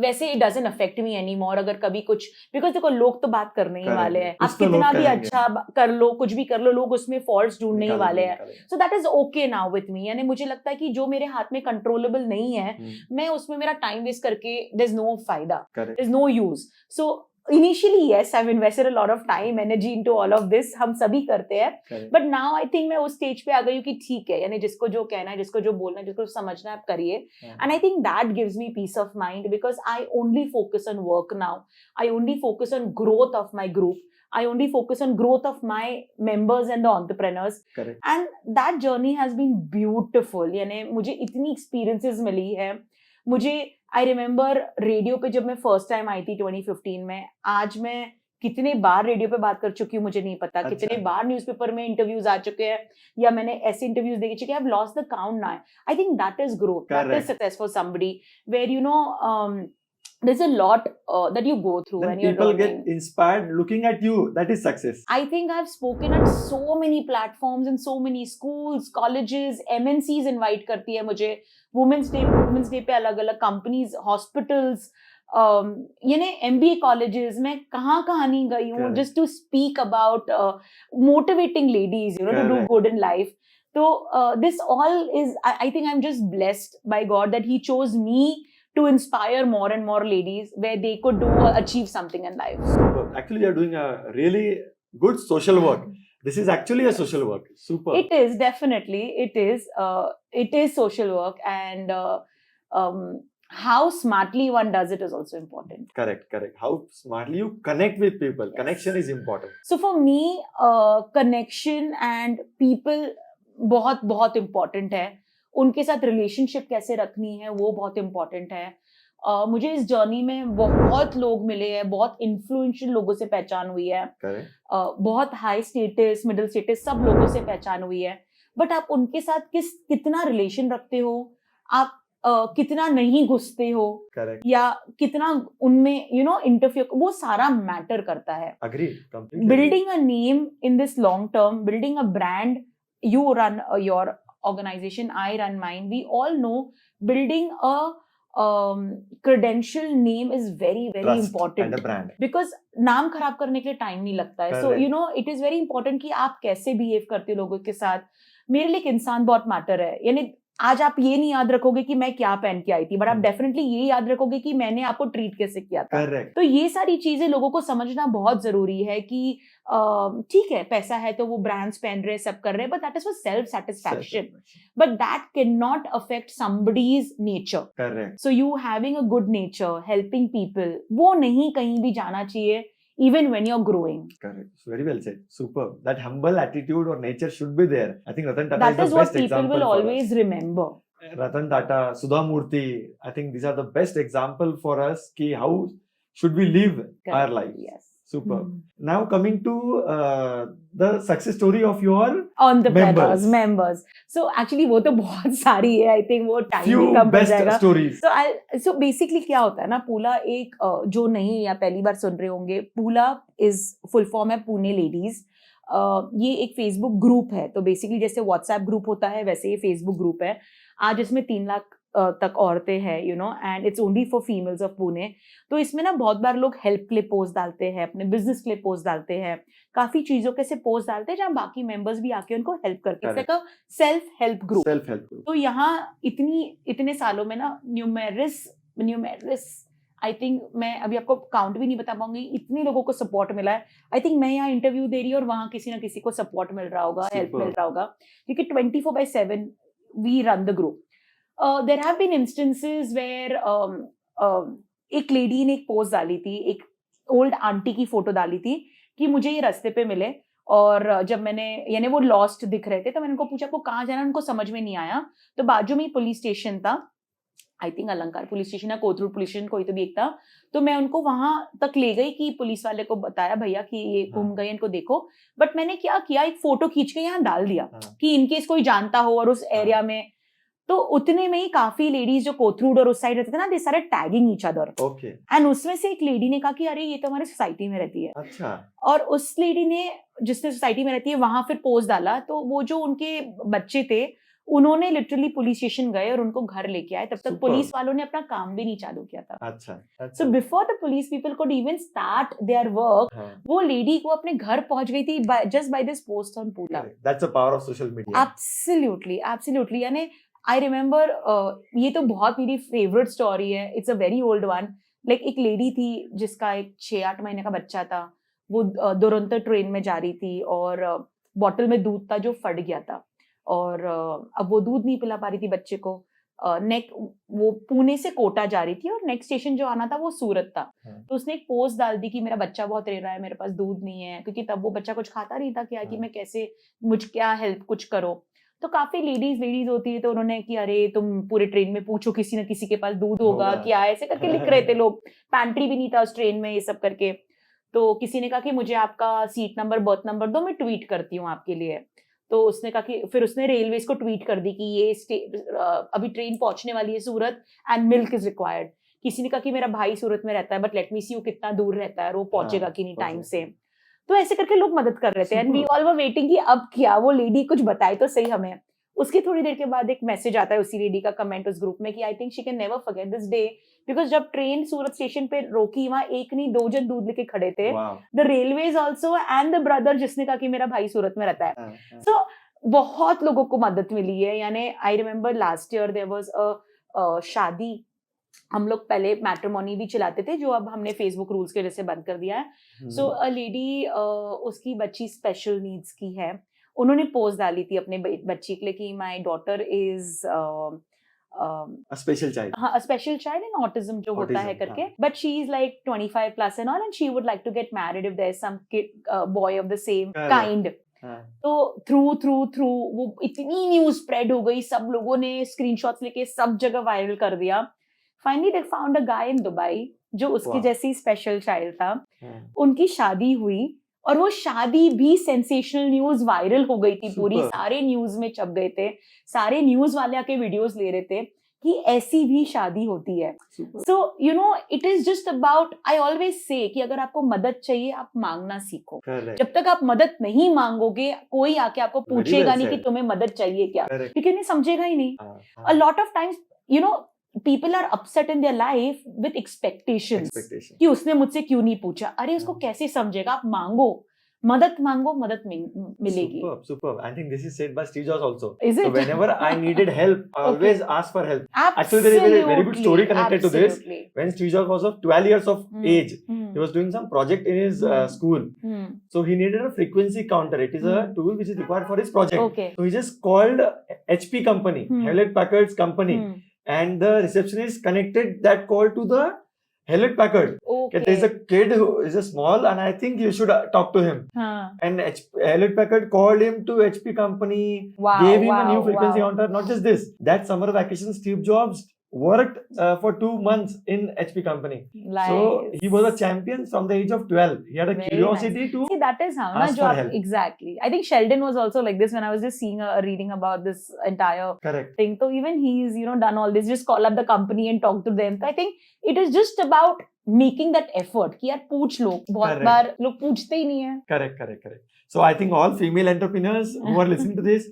वैसे it doesn't affect me anymore अगर कभी कुछ, because देखो लोग तो बात करने ही Correct. वाले हैं. कुछ आप तो लोग कितना भी करेंगे. अच्छा कर लो, कुछ भी कर लो, लोग उसमें फॉल्ट्स ढूंढने ही निकालेंगे, वाले हैं. निकालेंगे. So that is okay now with me. यानी मुझे लगता है कि जो मेरे हाथ में कंट्रोलेबल नहीं है, Hmm. मैं उसमें मेरा टाइम वेस्ट करके there's no फायदा, Correct. there's no use. So initially yes, I've invested a lot of time, energy into all of this. हम सभी करते हैं. Correct. But now I think मैं उस स्टेज पे आ गई हूँ कि ठीक है, यानी जिसको जो कहना है, जिसको जो बोलना है, जिसको समझना है, आप करिए. And I think that gives me peace of mind because I only focus on work now. I only focus on growth of my group. I only focus on growth of my members and the entrepreneurs. Correct. And that journey has been beautiful. यानी मुझे इतनी experiences मिली है. मुझे I remember radio पे जब मैं first time I थी 2015 में, आज मैं कितने बार रेडियो पे बात कर चुकी हूँ मुझे नहीं पता. अच्छा. कितने बार न्यूज़पेपर में इंटरव्यूज आ चुके हैं या मैंने ऐसे इंटरव्यूज देखे चुके हैं. I have lost the count now. I think that is growth, that is success for somebody where you know there's a lot that you go through Then when you're people learning. get inspired looking at you. That is success. I think I've spoken at so many platforms in so many schools, colleges, MNCs invite करती है मुझे. Women's Day पे अलग-अलग companies, hospitals, यानी MBA colleges में कहाँ नहीं गई हूँ Correct. just to speak about motivating ladies, you know, to do Correct. good in life. So this all is, I think I'm just blessed by God that He chose me to inspire more and more ladies where they could achieve something in life. Super. Actually, you are doing a really good social work. This is actually a social work. Super. It is, definitely. It is social work, and how smartly one does it is also important. Correct. How smartly you connect with people. Yes. Connection is important. So for me, connection and people बहुत important है. उनके साथ relationship कैसे रखनी है वो बहुत important है. मुझे इस जर्नी में बहुत लोग मिले हैं, बहुत इन्फ्लुएंशियल लोगों से पहचान हुई है. Correct. बहुत हाई स्टेटस, मिडिल स्टेटस, सब लोगों से पहचान हुई है. बट आप उनके साथ कितना रिलेशन रखते हो, आप कितना नहीं घुसते हो, Correct. या कितना उनमें यू नो इंटरफियर, वो सारा मैटर करता है. Agreed. Completely. Building a name in this long term, building a brand, you run your organization, I run mine, we all know building a credential name is very Trust important and a brand. because नाम खराब करने के लिए time नहीं लगता है. So Correct. you know it is very important कि आप कैसे बिहेव करते हो लोगों के साथ. मेरे लिए एक इंसान बहुत मैटर है. यानी आज आप ये नहीं याद रखोगे कि मैं क्या पहन के आई थी, बट आप डेफिनेटली ये याद रखोगे कि मैंने आपको ट्रीट कैसे किया था. Correct. तो ये सारी चीजें लोगों को समझना बहुत जरूरी है कि ठीक है, पैसा है तो वो ब्रांड्स पहन रहे, सब कर रहे हैं, but that is for self satisfaction. But that can not affect somebody's nature. Correct. So you having a good nature, helping people, वो नहीं कहीं भी जाना चाहिए, even when you're growing. Correct. Very well said. Super. That humble attitude or nature should be there. I think Ratan Tata That is is the what best people example will for us. always remember. Ratan Tata, Sudha Murthy, I think these are the best example for us ki how should we live our life. Yes. Super. Hmm. Now coming to the success story of your Entrepreneurs, members. So actually वो तो बहुत सारी है. I think वो time few भी कम पड़ best जाएगा. stories. So basically क्या होता है ना, पूला एक जो नहीं या पहली बार सुन रहे होंगे, पूला is full form है पुणे लेडीज. ये एक फेसबुक ग्रुप है. तो बेसिकली जैसे व्हाट्सएप ग्रुप होता है वैसे ये फेसबुक ग्रुप है. आज इसमें 3 लाख तक औरतें हैं, you know, and it's only for females of Pune. तो इसमें ना बहुत बार लोग हेल्प के लिए पोस्ट डालते हैं, अपने बिजनेस के लिए पोस्ट डालते हैं, काफी चीजों के से पोस्ट डालते हैं जहाँ बाकी मेंबर्स भी आके उनको हेल्प करते हैं. It's self help group. Self help group. तो यहाँ इतने सालों में ना न्यूमेरस आई थिंक, मैं अभी आपको काउंट भी नहीं बता पाऊंगी, इतने लोगों को सपोर्ट मिला है. आई थिंक मैं यहाँ इंटरव्यू दे रही हूँ और वहाँ किसी ना किसी को सपोर्ट मिल रहा होगा, हेल्प Super. मिल रहा होगा, क्योंकि 24/7 we run the group. There have been instances where एक लेडी ने एक पोस्ट डाली थी, एक ओल्ड आंटी की फोटो डाली थी कि मुझे ये रास्ते पे मिले, और जब मैंने, यानी वो लॉस्ट दिख रहे थे, तो मैंने उनको पूछा आपको कहाँ जाना, उनको समझ में नहीं आया. तो बाजू में ही पुलिस स्टेशन था, आई थिंक अलंकार पुलिस स्टेशन या कोथरूड पुलिस स्टेशन, कोई तो भी एक था. तो मैं उनको वहां तक ले गई कि पुलिस वाले को बताया भैया कि ये घूम गए, इनको देखो. बट मैंने क्या किया, एक फोटो खींच के यहाँ डाल दिया कि इनकेस कोई जानता हो और उस एरिया में. तो उतने में ही काफी लेडीज जो कोथरूड और उस साइड रहते थे ना, दे सारे tagging each other. Okay. And उसमें से एक लेडी ने कहा कि अरे ये तो हमारे सोसाइटी में रहती है. अच्छा. और उस लेडी ने, जिसने सोसाइटी में रहती है, वहां फिर पोस्ट डाला. तो वो जो उनके बच्चे थे, उन्होंने लिटरली पुलिस स्टेशन गए और उनको घर लेके आए. तब तक Super. पुलिस वालों ने अपना काम भी नहीं चालू किया था. अच्छा. So before the police people could even start their work, वो लेडी को अपने घर पहुंच गई थी just by this post on पूला. That's the power of social media. Absolutely. यानी आई रिमेम्बर, ये तो बहुत मेरी फेवरेट स्टोरी है, it's a very old one. Like एक लेडी थी जिसका एक 6-8 महीने का बच्चा था, वो दुरंतो ट्रेन में जा रही थी और बॉटल में दूध था जो फट गया था और अब वो दूध नहीं पिला पा रही थी बच्चे को। वो पुणे से कोटा जा रही थी और नेक्स्ट स्टेशन जो आना था वो सूरत था। तो उसने एक पोस्ट डाल दी कि मेरा बच्चा बहुत रो रहा है, मेरे पास दूध नहीं है, क्योंकि तब वो बच्चा कुछ खाता नहीं था, क्या कि मैं कैसे, क्या हेल्प कुछ करो। तो काफी लेडीज होती है, तो उन्होंने कि अरे तुम पूरे ट्रेन में पूछो, किसी न किसी के पास दूध होगा क्या, ऐसे करके लिख रहे थे लोग। पैंट्री भी नहीं था उस ट्रेन में, ये सब करके। तो किसी ने कहा कि मुझे आपका सीट नंबर, बर्थ नंबर दो, मैं ट्वीट करती हूँ आपके लिए। तो उसने कहा कि फिर उसने रेलवेज को ट्वीट कर दी कि ये अभी ट्रेन पहुंचने वाली है सूरत एंड मिल्क इज रिक्वायर्ड। किसी ने कहा कि मेरा भाई सूरत में रहता है बट लेट मी सी वो कितना दूर रहता है और वो पहुंचेगा कि नहीं टाइम से। तो ऐसे करके लोग मदद कर रहे थे and we all were waiting कि अब क्या वो लेडी कुछ बताए तो सही हमें। उसकी थोड़ी देर के बाद एक मैसेज आता है उसी लेडी का, कमेंट उस ग्रुप में कि I think she can never forget this day, because जब ट्रेन सूरत स्टेशन पे रोकी वहां एक नहीं 2 जन दूध लेके खड़े थे, the railways also and the brother जिसने कहा कि मेरा भाई सूरत में रहता है। सो बहुत लोगों को मदद मिली है। यानी I remember last year there was a shaadi, हम लोग पहले मैट्रिमोनी भी चलाते थे जो अब हमने फेसबुक रूल्स की वजह से बंद कर दिया है। सो अ लेडी, उसकी बच्ची स्पेशल नीड्स की है, उन्होंने पोस्ट डाली थी अपने बच्ची के लिए कि my daughter is special child, हाँ, स्पेशल चाइल्ड इन ऑटिज्म जो होता है करके, but she is like 25 plus and all and she would like to get married if there is some boy of the same kind. तो through वो इतनी news spread हो गई, सब लोगों ने स्क्रीनशॉट्स लेके सब जगह वायरल कर दिया। Finally they found a guy in Dubai जो उसकी जैसी स्पेशल चाइल्ड था। उनकी शादी हुई और वो शादी भी सेंसेशनल न्यूज वायरल हो गई थी पूरी, सारे न्यूज में छप गए थे, सारे न्यूज वाले आके वीडियोस ले रहे थे कि ऐसी भी शादी होती है। So you know it is just about, I always say कि अगर आपको मदद चाहिए आप मांगना सीखो। जब तक आप मदद नहीं मांगोगे कोई आके आपको पूछेगा नहीं कि तुम्हें मदद चाहिए क्या, क्योंकि उन्हें समझेगा ही नहीं। अ lot of times you know people are upset in their life with expectations कि उसने मुझसे क्यों नहीं पूछा। अरे उसको कैसे समझेगा, आप मांगो, मदद मांगो, मदद मिलेगी। Superb. I think this is said by Steve Jobs also. Is it? So whenever I needed help, I always ask for help. Actually, there is a very good story connected to this. When Steve Jobs was of 12 years of age, he was doing some project in his school. So he needed a frequency counter. It is a tool which is required for his project. So he just called HP company, Hewlett Packard's company. And the receptionist connected that call to the Hewlett Packard. There is a kid who is a small and I think you should talk to him. And Hewlett Packard called him to HP company, gave him a new frequency counter. Not just this, that summer vacation Steve Jobs worked for 2 months in HP company. Nice. So he was a champion from the age of 12. He had a very curiosity to see, that is how ask for help. Exactly. I think Sheldon was also like this when I was just seeing reading about this entire thing. So even he's done all this, just call up the company and talk to them. So I think it is just about making that effort कि यार पूछ लो, बहुत बार लोग पूछते ही नहीं है। Correct. So I think all female entrepreneurs who are listening to this,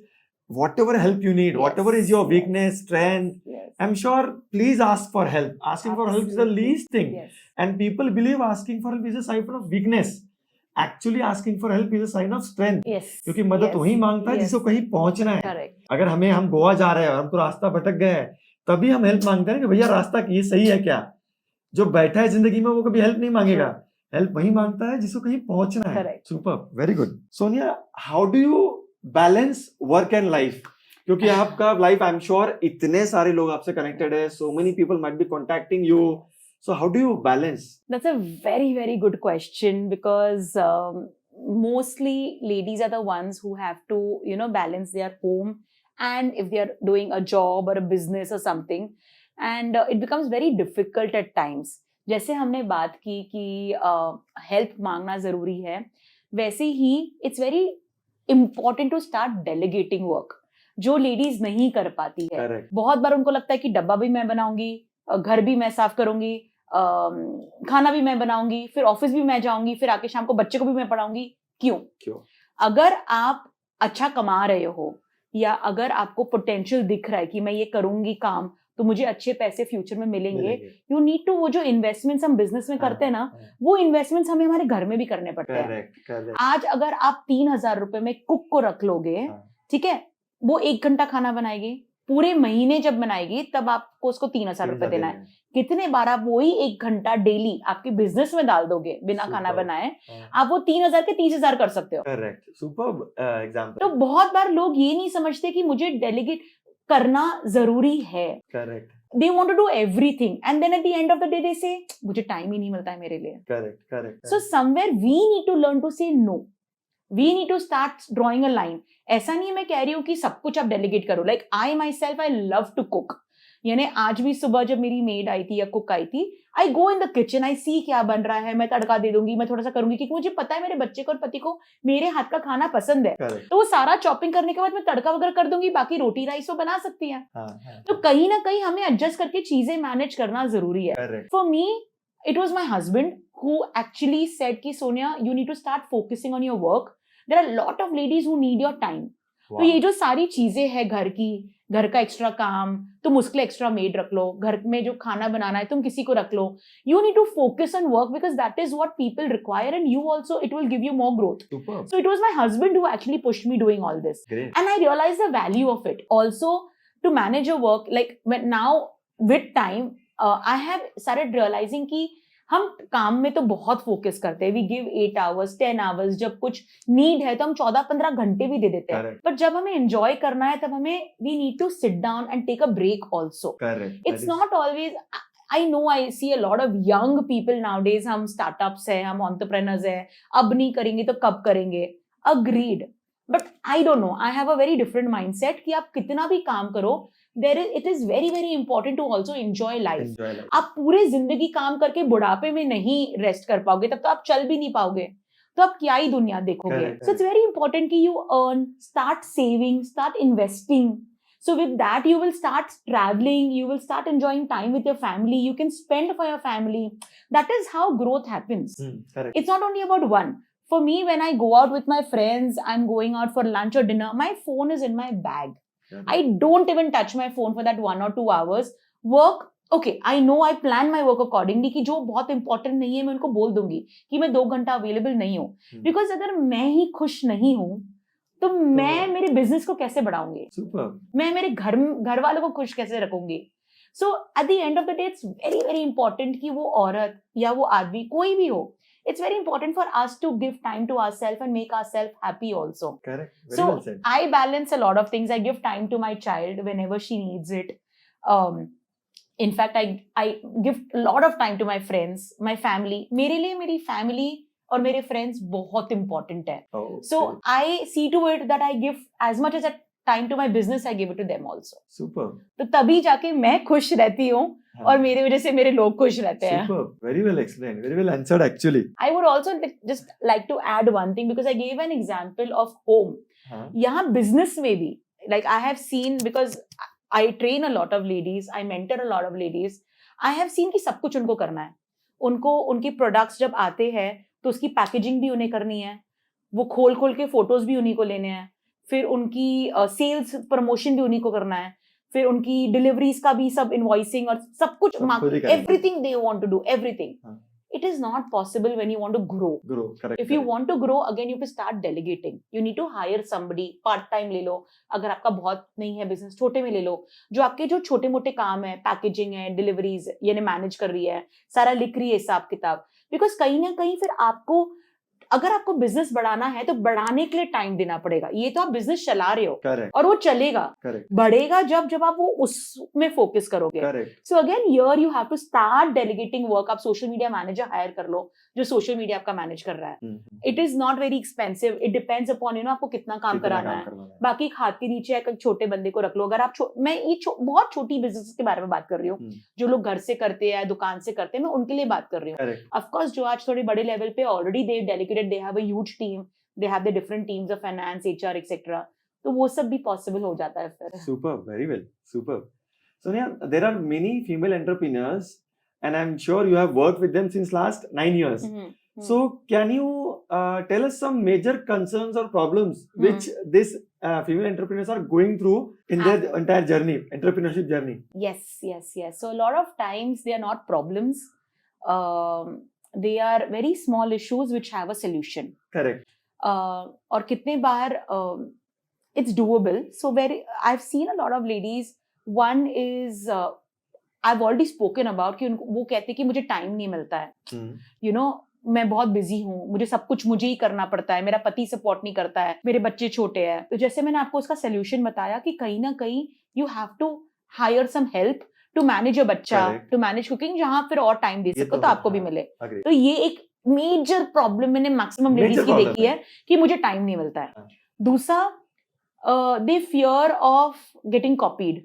whatever help you need, whatever is your weakness, strength, I'm sure please ask for help. Asking for help is the least thing. And people believe asking for help is a sign of weakness. Actually asking for help is a sign of strength. क्योंकि मदद वही मांगता है जिसको कहीं पहुंचना है। अगर हम गोवा जा रहे हैं और हमको रास्ता भटक गए हैं, तभी हम हेल्प मांगते हैं कि भैया रास्ता ये सही है क्या। जो बैठा है जिंदगी में वो कभी हेल्प नहीं मांगेगा, हेल्प वही मांगता है जिसको कहीं पहुंचना है। Super, very good. Sonia, how do you balance work and life? क्योंकि आपका लाइफ आई एम श्योर इतने सारे लोग आपसे कनेक्टेड है, so many people might be contacting you, so how do you balance? That's a very good question because mostly ladies are the ones who have to balance their home and if they are doing a job or a business or something, and it becomes very difficult at times. जैसे हमने बात की कि help मांगना जरूरी है, वैसे ही it's very important to start delegating work जो लेडीज नहीं कर पाती है। बहुत बार उनको लगता है कि डब्बा भी मैं बनाऊंगी, घर भी मैं साफ करूंगी, खाना भी मैं बनाऊंगी, फिर ऑफिस भी मैं जाऊंगी, फिर आके शाम को बच्चे को भी मैं पढ़ाऊंगी। क्यों? अगर आप अच्छा कमा रहे हो या अगर आपको पोटेंशियल दिख रहा है कि मैं ये करूंगी काम तो मुझे अच्छे पैसे फ्यूचर में मिलेंगे, यू नीड टू, वो जो इन्वेस्टमेंट्स हम बिजनेस में करते हैं ना, वो इन्वेस्टमेंट्स हमें हमारे घर में भी करने पड़ते हैं। आज अगर आप 3,000 रुपए में कुक को रख लोगे, ठीक है, वो 1 घंटा खाना बनाएगी, पूरे महीने जब बनाएगी तब आपको उसको 3,000 रुपए देना है। कितने बार आप वही 1 घंटा डेली आपके बिजनेस में डाल दोगे बिना खाना Superb. बनाए, हाँ, आप वो 3,000 के 30,000 कर सकते हो। correct. Superb example. तो बहुत बार लोग ये नहीं समझते कि मुझे डेलीगेट करना जरूरी है। Correct. They want to do everything and then at the end of the day they say मुझे टाइम ही नहीं मिलता है मेरे लिए। Correct. Correct. So somewhere we need to learn to say no. We need to start drawing a line. ऐसा नहीं है मैं कह रही हूँ कि सब कुछ आप डेलीगेट करो। Like I myself I love to cook. यानी आज भी सुबह जब मेरी मेड आई थी या कुक आई थी, आई गो इन द किचन, आई सी क्या बन रहा है, मैं तड़का दे दूंगी, मैं थोड़ा सा करूंगी, क्योंकि मुझे पता है मेरे बच्चे को और पति को मेरे हाथ का खाना पसंद है। Correct. तो वो सारा चॉपिंग करने के बाद मैं तड़का वगैरह कर दूंगी, बाकी रोटी राइस वो बना सकती है। हाँ, हाँ. तो कहीं ना कहीं हमें एडजस्ट करके चीजें मैनेज करना जरूरी है। Correct. For me it was my husband who actually said कि Sonia you need to start focusing on your work. There are lot of ladies who need your time. Wow. तो ये जो सारी चीजें हैं घर की, घर का एक्स्ट्रा काम, तुम उसके लिए एक्स्ट्रा मेड रख लो, घर में जो खाना बनाना है तुम किसी को रख लो। You need to focus on work because that is what people require and you also it will give you more growth. Superb. So it was my husband who actually pushed me doing all this. Great. And I realized the value of it. Also, to manage your work, like when now with time, I have started realizing कि हम काम में तो बहुत focus करते हैं। We give 8 hours 10 hours, जब कुछ नीड है तो हम 14-15 घंटे भी दे देते हैं। Correct. पर जब हमें एंजॉय करना है तब हमें we need to sit down and take a break also. Correct. It's not always, I know I see a lot of young people nowadays, हम स्टार्टअप्स है, हम एंटरप्रेन्योर्स है, अब नहीं करेंगे तो कब करेंगे। Agreed, but I don't know, I have a very different mindset कि आप कितना भी काम करो, it is very very important to also enjoy life. Enjoy life. आप पूरे जिंदगी काम करके बुढ़ापे में नहीं रेस्ट कर पाओगे, तब तो आप चल भी नहीं पाओगे, तो आप क्या ही दुनिया देखोगे। Correct, so it's very important कि you earn, start saving, start investing. So with that, you will start traveling, you will start enjoying time with your family, you can spend for your family. That is how growth happens. Correct. It's not only about one. For me, when I go out with my friends, I'm going out for lunch or dinner, my phone is in my bag. Correct. I don't even touch my phone for that 1 or 2 hours. Work, okay, I know I plan my work accordingly कि जो बहुत important नहीं है मैं उनको बोल दूंगी कि मैं 2 घंटा available नहीं हूँ। Because अगर मैं ही खुश नहीं हूँ तो मैं मेरे बिजनेस को कैसे बढ़ाऊंगी? Superb. मैं मेरे घर वालों को खुश कैसे रखूंगी? So at the end of the day it's very very important कि वो औरत या वो आदमी कोई भी हो, it's very important for us to give time to ourselves and make ourselves happy also. Correct. Very So well said. I balance a lot of things. I give time to my child whenever she needs it. In fact, I give a lot of time to my friends, my family. मेरे लिए मेरी family और मेरे friends बहुत important है. Oh, So correct. I see to it that I give as much as that time to my business, I give it to them also. Superb. तो तभी जाके मैं खुश रहती हूँ हाँ. और मेरे वजह से मेरे लोग खुश रहते हैं. Superb. Very well explained. Very well answered actually. I would also just like to add one thing because I gave an example of home. हाँ. यहाँ business में भी, like I have seen, because I train a lot of ladies, I mentor a lot of ladies, I have seen कि सब कुछ उनको करना है. उनको उनके प्रोडक्ट्स जब आते हैं तो उसकी पैकेजिंग भी उन्हें करनी है, वो खोल खोल के फोटोज भी उन्हीं को लेने हैं, फिर उनकी सेल्स प्रमोशन भी उन्हीं को करना है, फिर उनकी डिलीवरीज का भी सब इनवॉइसिंग और सब कुछ, everything they want to do everything. It is not possible when you want to grow. Grow. Correct. If you want to grow, again you have to start delegating. You need to hire somebody, part time ले लो, अगर आपका बहुत नहीं है business, छोटे में ले लो, जो आपके जो छोटे मोटे काम है, पैकेजिंग है, डिलीवरीज यानी मैनेज कर रही है, सारा लिख रही है हिसाब किताब. बिकॉज कहीं ना कहीं फिर आपको, अगर आपको बिजनेस बढ़ाना है तो बढ़ाने के लिए टाइम देना पड़ेगा. ये तो आप बिजनेस चला रहे हो Correct. और वो चलेगा, Correct. बढ़ेगा जब आप वो उसमें फोकस करोगे. Correct. So again here you have to start delegating work. आप सोशल मीडिया मैनेजर हायर कर लो जो सोशल मीडिया आपका मैनेज कर रहा है. It is not very expensive, it depends upon आपको कितना काम कराना है. बाकी हाथ के नीचे एक छोटे बंदे को रख लो. अगर आप मैं ये बहुत छोटी बिजनेस के बारे में बात कर रही हूँ, जो लोग घर से करते हैं, दुकान से करते हैं, मैं उनके लिए बात कर रही हूँ. ऑफ कोर्स जो आज थोड़े बड़े लेवल पे already they delegated, they have a huge team, they have the different teams of finance, HR etcetera, तो वो सब भी पॉसिबल हो जाता है फिर. Superb. Very well. Superb. Sonia, there are many female entrepreneurs and I'm sure you have worked with them since last 9 years. So can you tell us some major concerns or problems which these female entrepreneurs are going through in their entire journey, entrepreneurship journey? Yes. So a lot of times they are not problems. They are very small issues which have a solution. Correct. और कितने बार it's doable. So I've seen a lot of ladies. One is I've already spoken about कि वो कहते हैं कि मुझे time नहीं मिलता है. You know, मैं बहुत बिजी हूँ, मुझे सब कुछ मुझे ही करना पड़ता है, मेरा पति सपोर्ट नहीं करता है, मेरे बच्चे छोटे हैं. तो जैसे मैंने आपको उसका सोल्यूशन बताया कि कहीं ना कहीं you have to hire some help to manage your बच्चा, to manage cooking, जहाँ फिर और टाइम दे सको तो आपको भी मिले. तो ये एक मेजर प्रॉब्लम मैंने मैक्सिमम लेडीज की देखी है कि मुझे टाइम नहीं मिलता है. दूसरा, दे फियर ऑफ गेटिंग कॉपीड,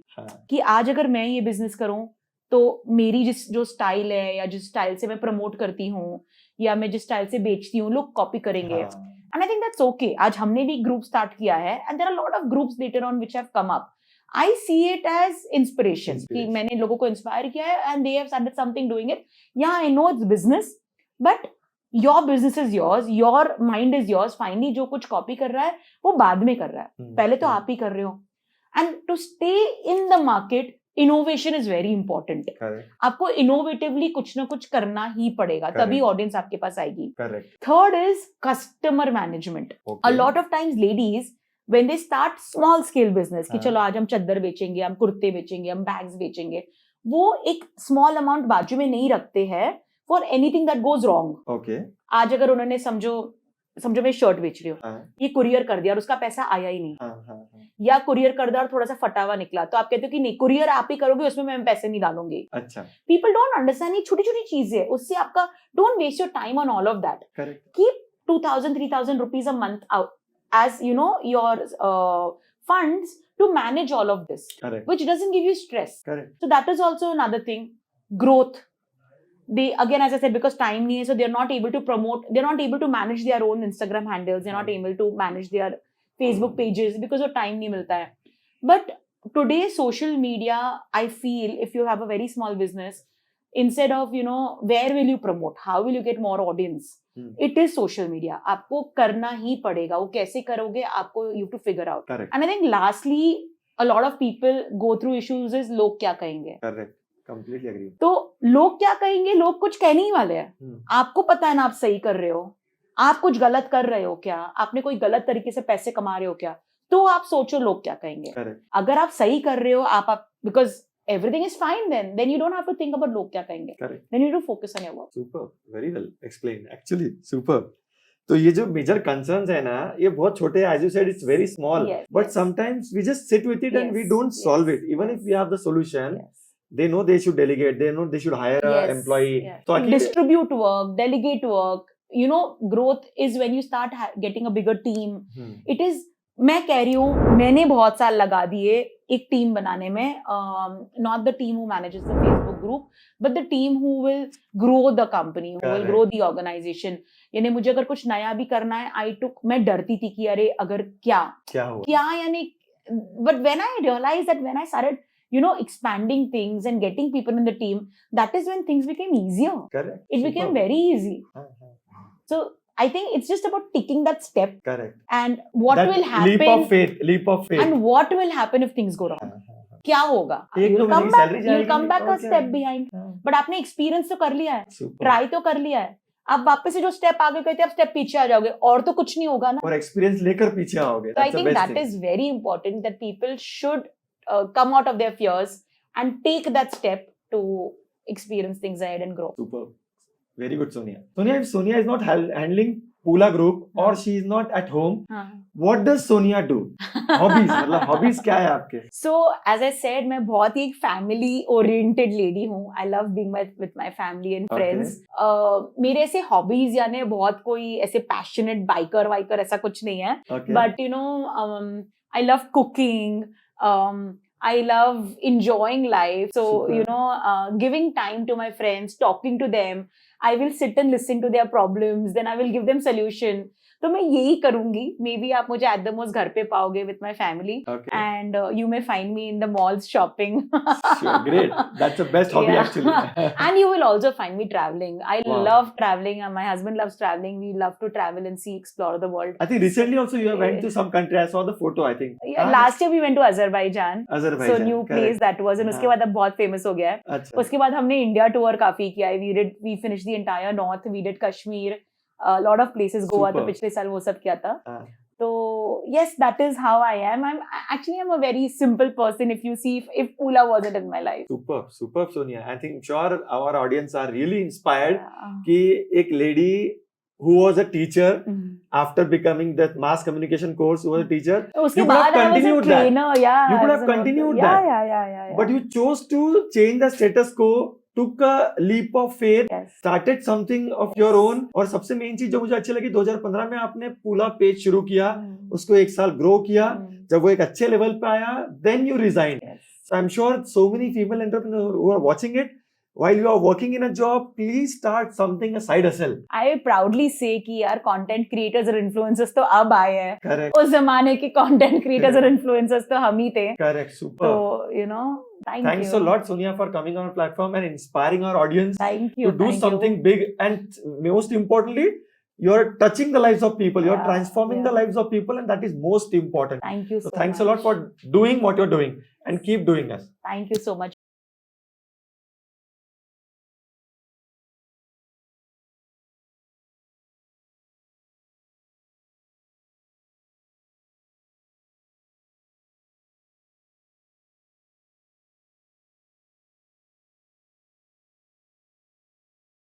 कि आज अगर मैं ये बिजनेस करूं तो मेरी जो स्टाइल है या जिस स्टाइल से मैं प्रमोट करती हूँ या मैं जिस स्टाइल से बेचती हूँ लोग कॉपी करेंगे. And I think that's okay. आज हमने भी ग्रुप स्टार्ट किया है and there are lot of groups later on which have come up. I see it as inspiration कि मैंने लोगों को इंस्पायर किया है and they have started something doing it. या I know it's business but your business is yours, your mind is yours. Finally जो कुछ copy कर रहा है वो बाद में कर रहा है, पहले तो आप ही कर रहे हो. And to stay in the market, innovation is very important. आपको इनोवेटिवली कुछ ना कुछ करना ही पड़ेगा, तभी ऑडियंस आपके पास आएगी. Third is customer management. A lot of times ladies when they start small scale business कि चलो आज हम चद्दर बेचेंगे, हम कुर्ते बेचेंगे, हम बैग्स बेचेंगे, वो एक स्मॉल अमाउंट बाजू में नहीं रखते हैं for anything that goes wrong. आज अगर उन्होंने समझो मैं शर्ट बेच रही हूँ, ये कुरियर कर दिया और उसका पैसा आया ही नहीं, या कुरियर कर दिया और थोड़ा सा फटा हुआ निकला, तो आप कहते हो कि नहीं कुरियर आप ही करोगे, उसमें मैं पैसे नहीं डालूंगी. अच्छा, पीपल डोंट अंडरस्टैंड ये छोटी छोटी चीजें, उससे आपका don't waste your time on all of that. Keep 2,000-3,000 rupees a month out as you know your funds to manage all of this. Correct. Which doesn't give you stress. Correct. So that is also another thing. Growth. They, again, as I said, because time nahi hai, so they're not able to promote, they're not able to manage their own Instagram handles, they're not able to manage their Facebook pages because of time nahi milta hai. But today, social media, I feel, if you have a very small business, instead of, you know, where will you promote? How will you get more audience? It is social media. आपको करना ही पड़ेगा. वो कैसे करोगे आपको, you have to figure out. Correct. And I think lastly, a lot of people go through issues is लोग क्या कहेंगे. Correct. Completely agree. तो लोग क्या कहेंगे, लोग कुछ कहने ही वाले हैं. आपको पता है ना आप सही कर रहे हो, आप कुछ गलत कर रहे हो क्या, आपने कोई गलत तरीके से पैसे कमा रहे हो क्या, तो आप सोचो लोग क्या कहेंगे. Correct. अगर आप सही कर रहे हो, आप because everything is fine, then you don't have to think about log kya kahenge. Correct. Then you need to focus on your work. Super, very well explained. Actually, super. तो ये जो major concerns है ना, ये बहुत छोटे हैं. As you said, it's very small. Yes, but yes. Sometimes we just sit with it and we don't solve it. Even if we have the solution, they know they should delegate. They know they should hire an employee. Yes. So distribute work, delegate work. You know, growth is when you start getting a bigger team. It is. मैं कह रही हूँ, मैंने बहुत साल लगा दिए एक टीम बनाने में. Not the team who manages the Facebook group, but the team who will grow the company, who will grow the organization. यानी मुझे अगर कुछ नया भी करना है, मैं डरती थी कि अरे अगर क्या यानी. But when I realized that when I started, you know, expanding things and getting people in the team, that is when things became easier. Correct. It became very easy. So I think it's just about taking that step. Correct. And what that will happen. Leap of faith. And what will happen if things go wrong? क्या होगा? You'll come back a step behind. But आपने experience तो कर लिया है, try तो कर लिया है. आप वापस से जो step आगे कहते हैं, आप step पीछे आ जाओगे और तो कुछ नहीं होगा ना. और experience लेकर पीछे आओगे. So I think that is very important that people should come out of their fears and take that step to experience things ahead and grow. Super. Very good, Sonia. Sonia, if Sonia is not handling Pula Group or she is not at home, what does Sonia do? Hobbies, मतलब hobbies क्या है आपके? So, as I said, मैं बहुत ही एक family oriented lady हूँ. I love being with my family and friends. मेरे ऐसे hobbies यानी बहुत कोई ऐसे passionate biker ऐसा कुछ नहीं है. But you know, I love cooking. I love enjoying life. So, super. You know, giving time to my friends, talking to them. I will sit and listen to their problems. Then I will give them solution. तो मैं यही करूंगी. Maybe आप मुझे at the most घर पे पाओगे with my family. Okay. And you may find me in the malls shopping. Sure, great. That's the best hobby actually. And you will also find me traveling. I love traveling. My husband loves traveling. We love to travel and explore the world. I think recently also you went to some country. I saw the photo, I think. Yeah, last year we went to Azerbaijan. So new place that was. And उसके बाद अब बहुत famous हो गया है. उसके बाद हमने India tour काफी किया है. We finished the entire north. We did Kashmir. A lot of places. Goa तो पिछले साल वो सब किया था. तो yes, that is how I am. I'm a very simple person. If you see, if Pula wasn't in my life. Superb, Sonia. I think sure our audience are really inspired. Yeah. कि एक lady who was a teacher Mhm. after becoming that mass communication course, who was a teacher, उसके You could have बाद I was a continued that. trainer. Yeah. You could I have was an continued author. that. Yeah. but you chose to change the status quo, took a leap of faith, Yes. started something of your own. और सबसे main चीज जो मुझे अच्छी लगी 2015 में आपने पूला पेज शुरू किया, उसको एक साल ग्रो किया, जब वो एक अच्छे लेवल पे आया, then you resigned. Yes. So I'm sure so many female entrepreneurs who are watching it, while you are working in a job, please start something a side hustle. I proudly say कि यार content creators और influencers तो अब आए हैं. Correct. उस जमाने के content creators और influencers तो हम ही थे. Correct. Super. So, you know, Thanks a lot, Sonia, for coming on our platform and inspiring our audience Thank you. to do thank something you. big. And most importantly, you're touching the lives of people. You're Yeah, transforming the yeah. lives of people, and that is most important. Thank you So so thanks much. a lot for doing what you're doing, and keep doing this. Thank you so much.